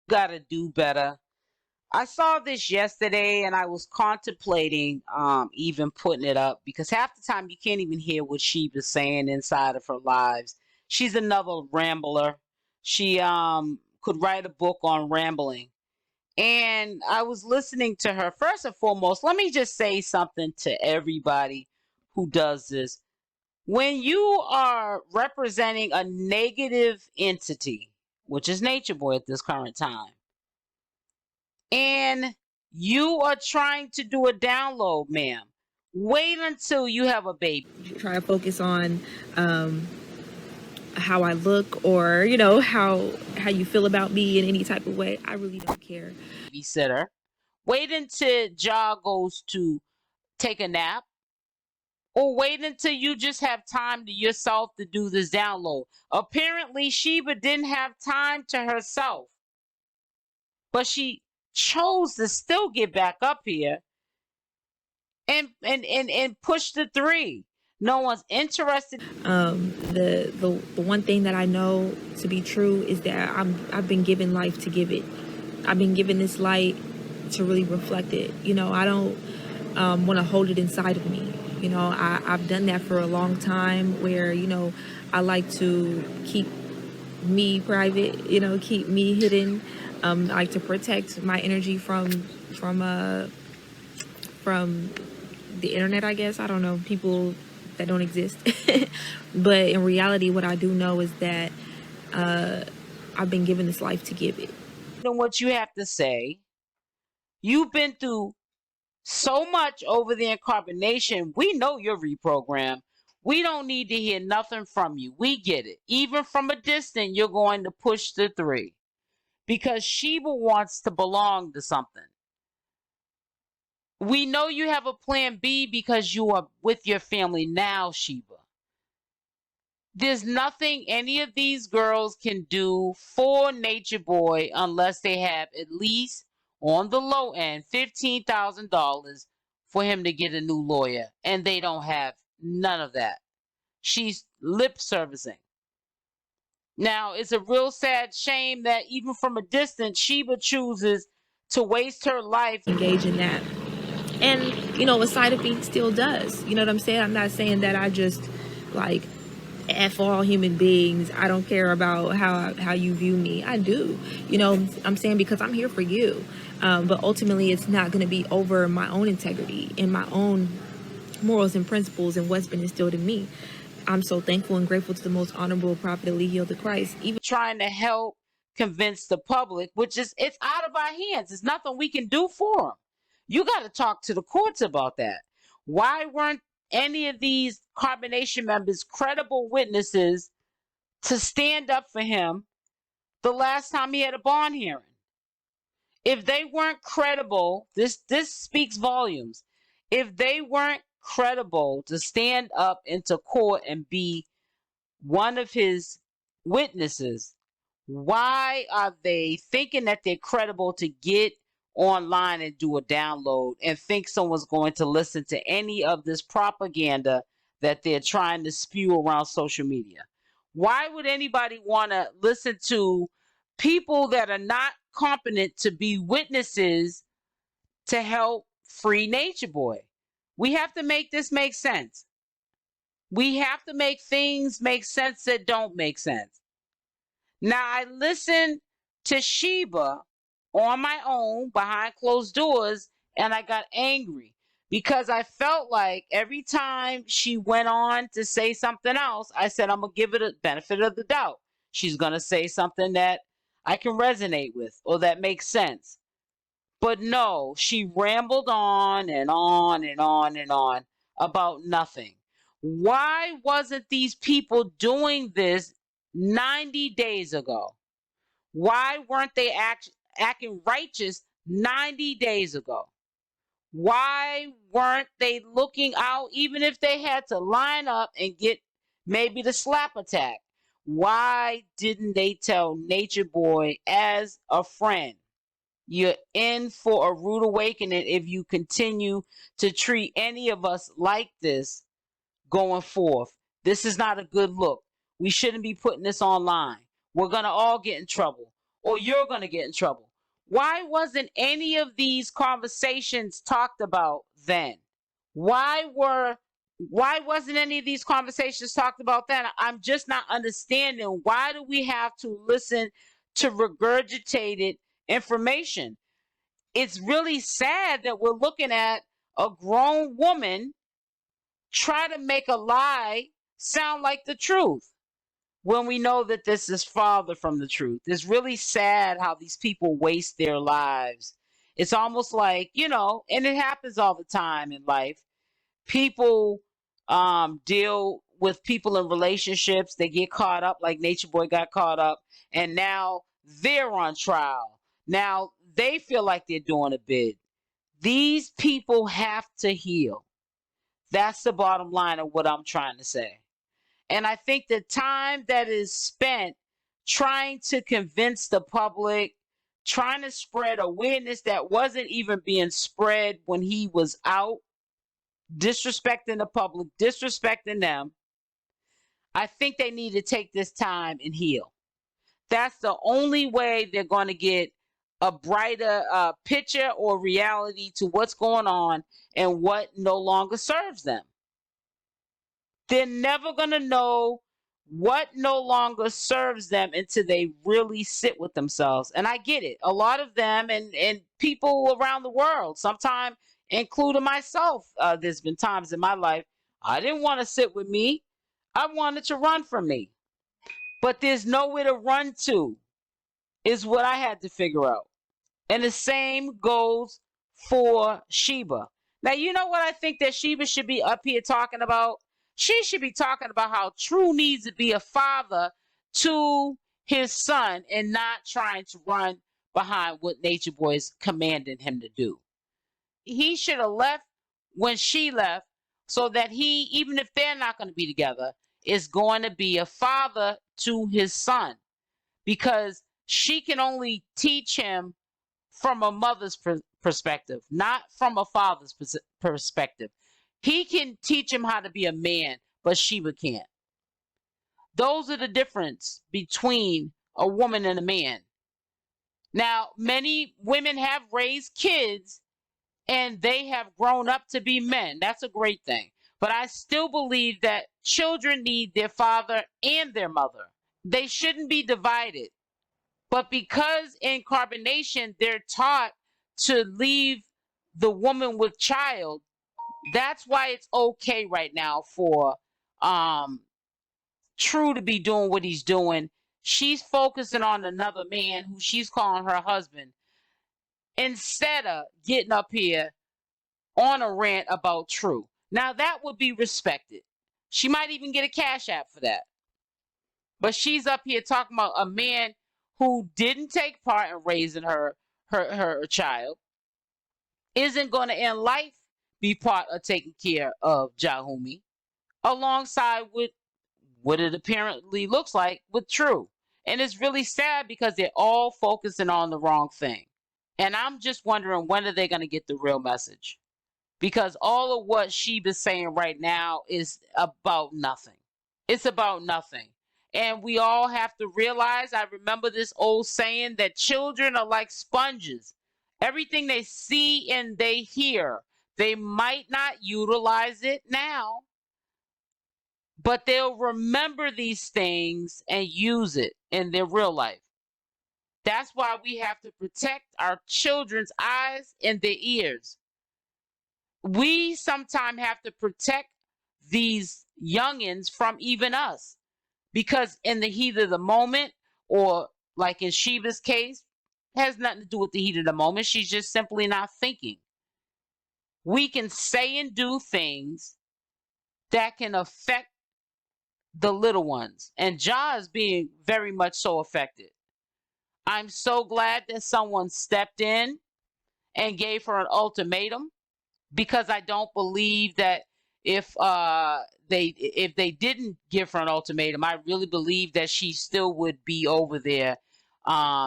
Gotta do better. I saw this yesterday and I was contemplating even putting it up because half the time you can't even hear what Sheba's saying inside of her lives. She's another rambler. She could write a book on rambling. And I was listening to her. First and foremost, let me just say something to everybody who does this. When you are representing a negative entity, which is Natureboy at this current time, and you are trying to do a download, ma'am, wait until you have a baby. Try to focus on how I look, or how you feel about me in any type of way. I really don't care. Babysitter. Wait until Ja goes to take a nap, or wait until you just have time to yourself to do this download. Apparently, Sheba didn't have time to herself, but she chose to still get back up here and push the 3. No one's interested. The one thing that I know to be true is that I've been given life to give it. I've been given this light to really reflect it. I don't want to hold it inside of me. I've done that for a long time where, I like to keep me private, keep me hidden. I like to protect my energy from the internet, I guess. I don't know, people that don't exist. But in reality, what I do know is that I've been given this life to give it. And what you have to say, you've been through so much over the incarnation. We know you're reprogrammed. We don't need to hear nothing from you. We get it. Even from a distance, you're going to push the 3 because Sheba wants to belong to something. We know you have a plan B because you are with your family now, Sheba. There's nothing any of these girls can do for Natureboy unless they have at least, on the low end, $15,000 for him to get a new lawyer. And they don't have none of that. She's lip servicing. Now, it's a real sad shame that even from a distance, Sheba chooses to waste her life. Engage in that. And, a side of me still does. You know what I'm saying? I'm not saying that I just, F all human beings. I don't care about how you view me. I do. I'm saying because I'm here for you. But ultimately, it's not going to be over my own integrity and my own morals and principles and what's been instilled in me. I'm so thankful and grateful to the most honorable prophet 𝗪𝗪𝗪 Christ. Even trying to help convince the public, which is, it's out of our hands. There's nothing we can do for them. You got to talk to the courts about that. Why weren't any of these carbonation members credible witnesses to stand up for him the last time he had a bond hearing? If they weren't credible, this speaks volumes. If they weren't credible to stand up into court and be one of his witnesses, why are they thinking that they're credible to get online and do a download and think someone's going to listen to any of this propaganda that they're trying to spew around social media? Why would anybody want to listen to people that are not competent to be witnesses to help free Natureboy? We have to make this make sense. We have to make things make sense that don't make sense. Now, I listened to Sheba on my own behind closed doors, and I got angry because I felt like every time she went on to say something else, I said, I'm going to give it a benefit of the doubt. She's going to say something that I can resonate with or that makes sense. But no, she rambled on and on and on and on about nothing. Why wasn't these people doing this 90 days ago? Why weren't they acting righteous 90 days ago? Why weren't they looking out, even if they had to line up and get maybe the slap attack? Why didn't they tell Natureboy as a friend, you're in for a rude awakening if you continue to treat any of us like this going forth? This is not a good look. We shouldn't be putting this online. We're going to all get in trouble. or you're going to get in trouble. Why wasn't any of these conversations talked about then? Why wasn't any of these conversations talked about then? I'm just not understanding. Why do we have to listen to regurgitated information? It's really sad that we're looking at a grown woman try to make a lie sound like the truth when we know that this is farther from the truth. It's really sad how these people waste their lives. It's almost like, and it happens all the time in life. People deal with people in relationships. They get caught up, like Natureboy got caught up, and now they're on trial. Now they feel like they're doing a bid. These people have to heal. That's the bottom line of what I'm trying to say. And I think the time that is spent trying to convince the public, trying to spread awareness that wasn't even being spread when he was out, disrespecting the public, disrespecting them, I think they need to take this time and heal. That's the only way they're going to get a brighter picture or reality to what's going on and what no longer serves them. They're never going to know what no longer serves them until they really sit with themselves. And I get it. A lot of them and people around the world, sometimes including myself, there's been times in my life I didn't want to sit with me. I wanted to run from me. But there's nowhere to run to, is what I had to figure out. And the same goes for Sheba. Now, you know what I think that Sheba should be up here talking about? She should be talking about how True needs to be a father to his son and not trying to run behind what Natureboy is commanding him to do. He should have left when she left so that he, even if they're not going to be together, is going to be a father to his son, because she can only teach him from a mother's perspective, not from a father's perspective. He can teach him how to be a man, but Sheba can't. Those are the difference between a woman and a man. Now, many women have raised kids and they have grown up to be men. That's a great thing. But I still believe that children need their father and their mother. They shouldn't be divided. But because in carbonation, they're taught to leave the woman with child, that's why it's okay right now for True to be doing what he's doing. She's focusing on another man who she's calling her husband, instead of getting up here on a rant about True. Now that would be respected. She might even get a cash app for that. But she's up here talking about a man who didn't take part in raising her child, isn't going to in life be part of taking care of Jahumi, alongside with what it apparently looks like with True. And it's really sad because they're all focusing on the wrong thing. And I'm just wondering, when are they going to get the real message? Because all of what Sheba's saying right now is about nothing. It's about nothing. And we all have to realize, I remember this old saying that children are like sponges. Everything they see and they hear, they might not utilize it now, but they'll remember these things and use it in their real life. That's why we have to protect our children's eyes and their ears. We sometimes have to protect these youngins from even us, because in the heat of the moment, or like in Sheba's case, has nothing to do with the heat of the moment. She's just simply not thinking. We can say and do things that can affect the little ones. And Ja is being very much so affected. I'm so glad that someone stepped in and gave her an ultimatum, because I don't believe that if they didn't give her an ultimatum, I really believe that she still would be over there.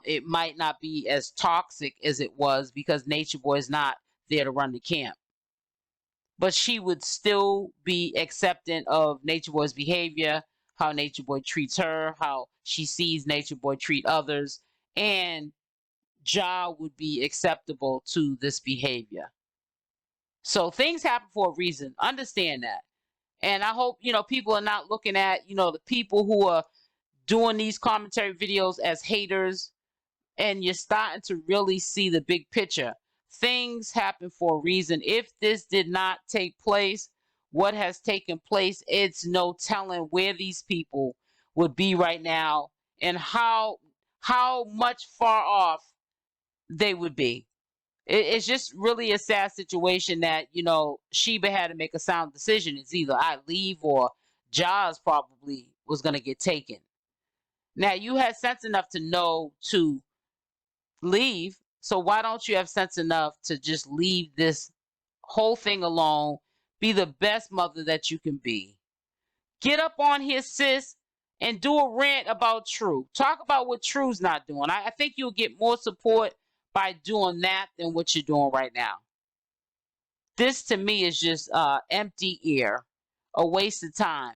It might not be as toxic as it was, because Natureboy is not there to run the camp. But she would still be accepting of Natureboy's behavior, how Natureboy treats her, how she sees Natureboy treat others. and Ja would be acceptable to this behavior. So things happen for a reason. Understand that. And I hope, people are not looking at, the people who are doing these commentary videos as haters, and you're starting to really see the big picture. Things happen for a reason. If this did not take place, what has taken place, it's no telling where these people would be right now and how much far off they would be. It's just really a sad situation that, Sheba had to make a sound decision. It's either I leave or Jaws probably was going to get taken. Now, you had sense enough to know to leave, so why don't you have sense enough to just leave this whole thing alone? Be the best mother that you can be. Get up on here, sis, and do a rant about True. Talk about what True's not doing. I think you'll get more support by doing that than what you're doing right now. This to me is just empty air, a waste of time.